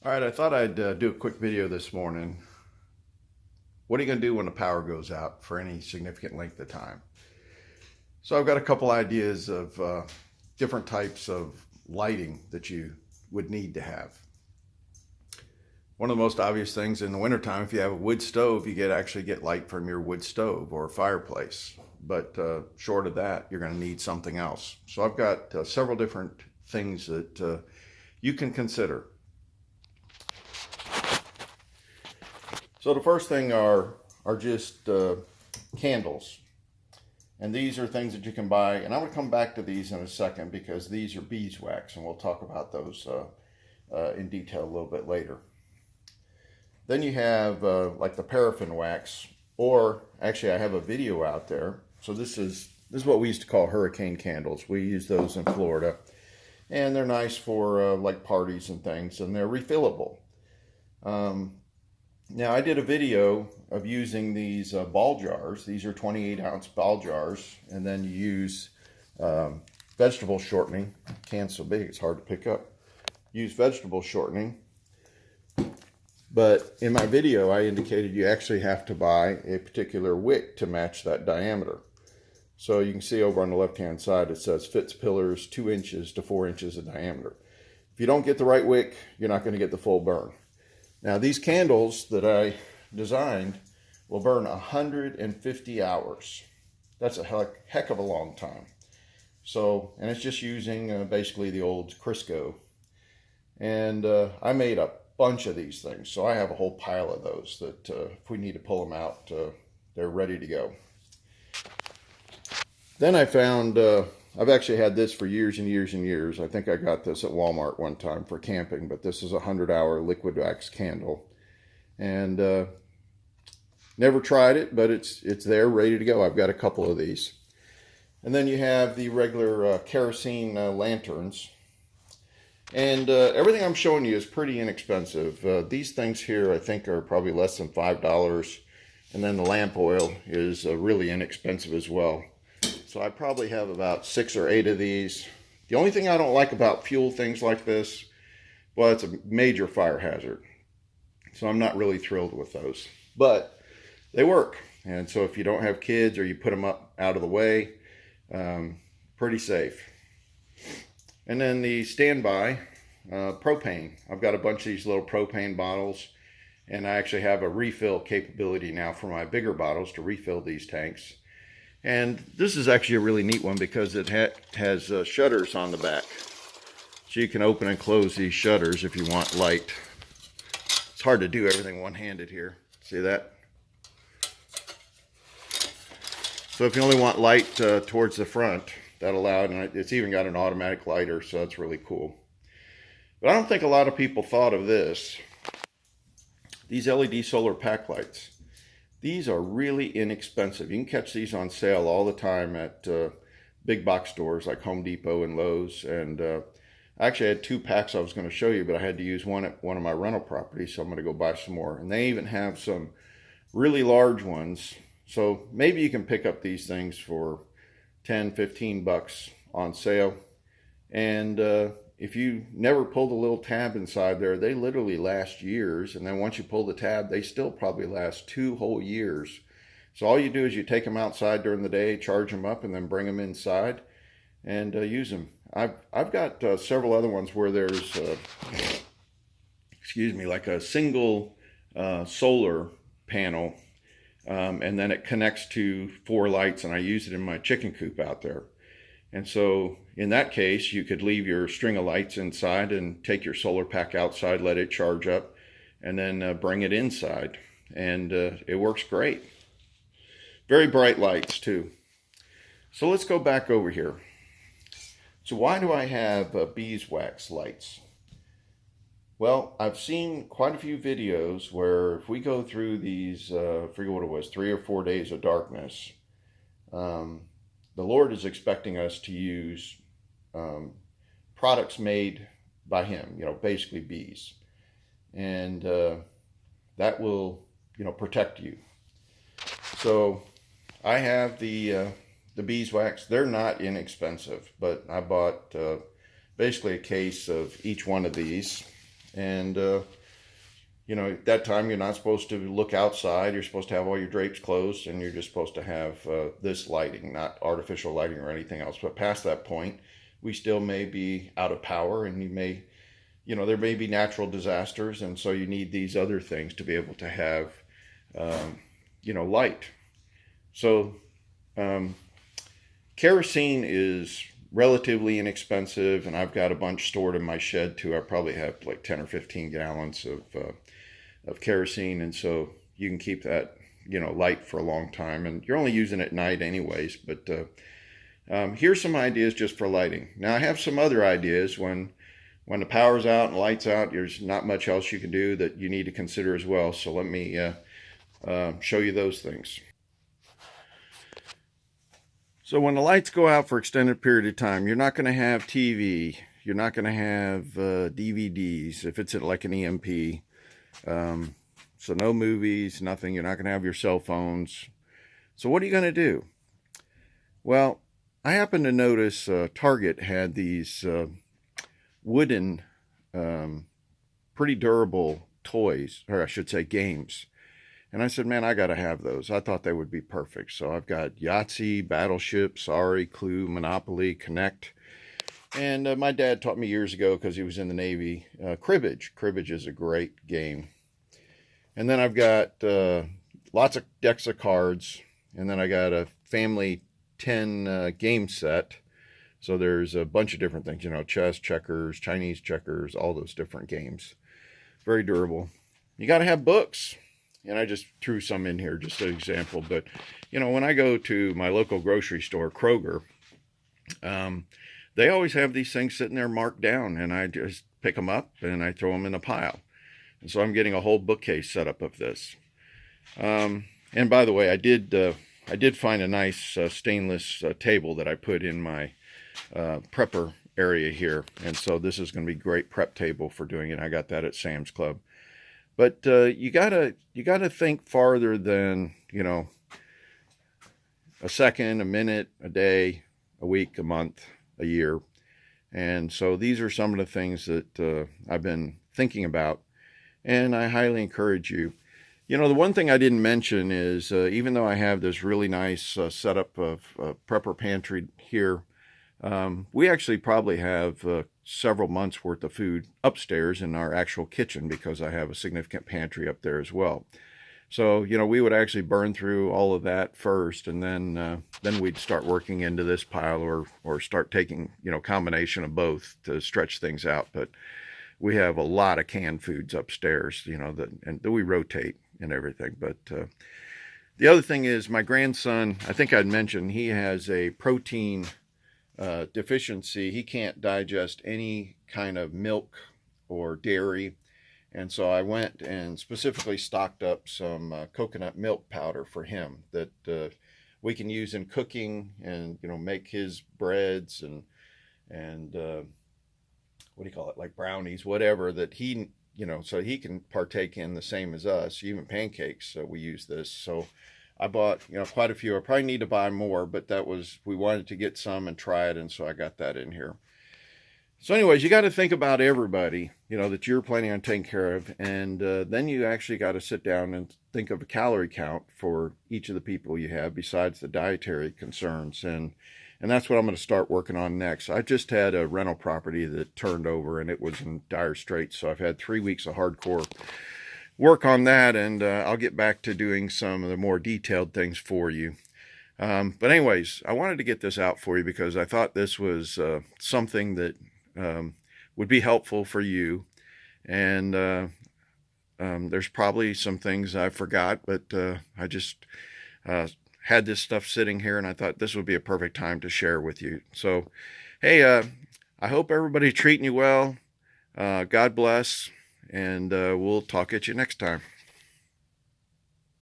All right, I thought I'd do a quick video this morning. What are you going to do when the power goes out for any significant length of time? So I've got a couple ideas of different types of lighting that you would need to have. One of the most obvious things in the wintertime, if you have a wood stove, you actually get light from your wood stove or fireplace. But short of that, you're going to need something else. So I've got several different things that you can consider. So the first thing are just candles. And these are things that you can buy. And I'm going to come back to these in a second because these are beeswax. And we'll talk about those in detail a little bit later. Then you have like the paraffin wax. Or actually I have a video out there. So this is what we used to call hurricane candles. We use those in Florida. And they're nice for like parties and things. And they're refillable. Now I did a video of using these ball jars. These are 28-ounce ball jars, and then you use vegetable shortening. Can's so big it's hard to pick up. Use vegetable shortening, but in my video I indicated you actually have to buy a particular wick to match that diameter. So you can see over on the left-hand side it says fits pillars 2 inches to 4 inches in diameter. If you don't get the right wick, you're not going to get the full burn. Now these candles that I designed will burn 150 hours. That's a heck of a long time. So, and it's just using basically the old Crisco. And I made a bunch of these things. So I have a whole pile of those that if we need to pull them out, they're ready to go. Then I found, I've actually had this for years and years and years. I think I got this at Walmart one time for camping, but this is a 100-hour liquid wax candle. And never tried it, but it's there ready to go. I've got a couple of these. And then you have the regular kerosene lanterns. And everything I'm showing you is pretty inexpensive. These things here I think are probably less than $5. And then the lamp oil is really inexpensive as well. So I probably have about 6 or 8 of these. The only thing I don't like about fuel things like this, well, it's a major fire hazard. So I'm not really thrilled with those. But they work. And so if you don't have kids or you put them up out of the way, pretty safe. And then the standby propane. I've got a bunch of these little propane bottles. And I actually have a refill capability now for my bigger bottles to refill these tanks. And this is actually a really neat one because it has shutters on the back. So you can open and close these shutters if you want light. It's hard to do everything one-handed here. See that? So if you only want light towards the front, that'll allow it. And it's even got an automatic lighter, so that's really cool. But I don't think a lot of people thought of this. These LED solar pack lights. These are really inexpensive. You can catch these on sale all the time at big box stores like Home Depot and Lowe's. And I actually had 2 packs I was going to show you, but I had to use one at one of my rental properties, so I'm going to go buy some more. And they even have some really large ones. So maybe you can pick up these things for 10, 15 bucks on sale. And if you never pull the little tab inside there, they literally last years. And then once you pull the tab, they still probably last 2 whole years. So all you do is you take them outside during the day, charge them up, and then bring them inside and use them. I've got several other ones where there's, excuse me, like a single solar panel. And then it connects to 4 lights, and I use it in my chicken coop out there. And so in that case, you could leave your string of lights inside and take your solar pack outside, let it charge up, and then bring it inside. And it works great. Very bright lights too. So let's go back over here. So why do I have beeswax lights? Well, I've seen quite a few videos where if we go through these, I forget what it was, 3 or 4 days of darkness, the Lord is expecting us to use products made by Him, you know, basically bees. And that will, you know, protect you. So I have the beeswax. They're not inexpensive, but I bought basically a case of each one of these. And at that time you're not supposed to look outside. You're supposed to have all your drapes closed, and you're just supposed to have this lighting, not artificial lighting or anything else. But past that point, we still may be out of power, and there may be natural disasters, and so you need these other things to be able to have light. So kerosene is relatively inexpensive, and I've got a bunch stored in my shed too. I probably have like 10 or 15 gallons of kerosene, and so you can keep that light for a long time, and you're only using it at night anyways. But here's some ideas just for lighting. Now I have some other ideas when the power's out and the light's out. There's not much else you can do that you need to consider as well. So let me show you those things. So when the lights go out for extended period of time, you're not going to have TV. You're not going to have DVDs if it's like an EMP. So no movies, nothing. You're not going to have your cell phones. So what are you going to do? Well, I happened to notice Target had these wooden, pretty durable toys, or I should say games. And I said, man, I got to have those. I thought they would be perfect. So I've got Yahtzee, Battleship, Sorry, Clue, Monopoly, Connect. And my dad taught me years ago, because he was in the Navy, cribbage. Cribbage is a great game. And then I've got lots of decks of cards. And then I got a family 10 game set. So there's a bunch of different things, chess, checkers, Chinese checkers, all those different games. Very durable. You got to have books. And I just threw some in here, just an example. But, when I go to my local grocery store, Kroger, they always have these things sitting there marked down. And I just pick them up and I throw them in a pile. And so I'm getting a whole bookcase set up of this. And by the way, I did find a nice stainless table that I put in my prepper area here. And so this is going to be a great prep table for doing it. I got that at Sam's Club. But you gotta think farther than a second, a minute, a day, a week, a month, a year. And so these are some of the things that I've been thinking about, and I highly encourage you. The one thing I didn't mention is even though I have this really nice setup of prepper pantry here, we actually probably have several months worth of food upstairs in our actual kitchen, because I have a significant pantry up there as well. So, we would actually burn through all of that first, and then we'd start working into this pile, or start taking, combination of both to stretch things out. But we have a lot of canned foods upstairs, and we rotate and everything. But the other thing is, my grandson, I think I'd mentioned, he has a protein deficiency. He can't digest any kind of milk or dairy, and so I went and specifically stocked up some coconut milk powder for him that we can use in cooking, and make his breads and what do you call it, like brownies, whatever, that he so he can partake in the same as us. Even pancakes, we use this. So I bought, quite a few. I probably need to buy more, but we wanted to get some and try it, and so I got that in here. So anyways, you got to think about everybody, that you're planning on taking care of, and then you actually got to sit down and think of a calorie count for each of the people you have, besides the dietary concerns, and that's what I'm going to start working on next. I just had a rental property that turned over, and it was in dire straits, so I've had 3 weeks of hardcore work on that, and I'll get back to doing some of the more detailed things for you. But anyways, I wanted to get this out for you because I thought this was something that would be helpful for you. And there's probably some things I forgot, but I just had this stuff sitting here, and I thought this would be a perfect time to share with you. So, hey, I hope everybody's treating you well. God bless. And we'll talk at you next time.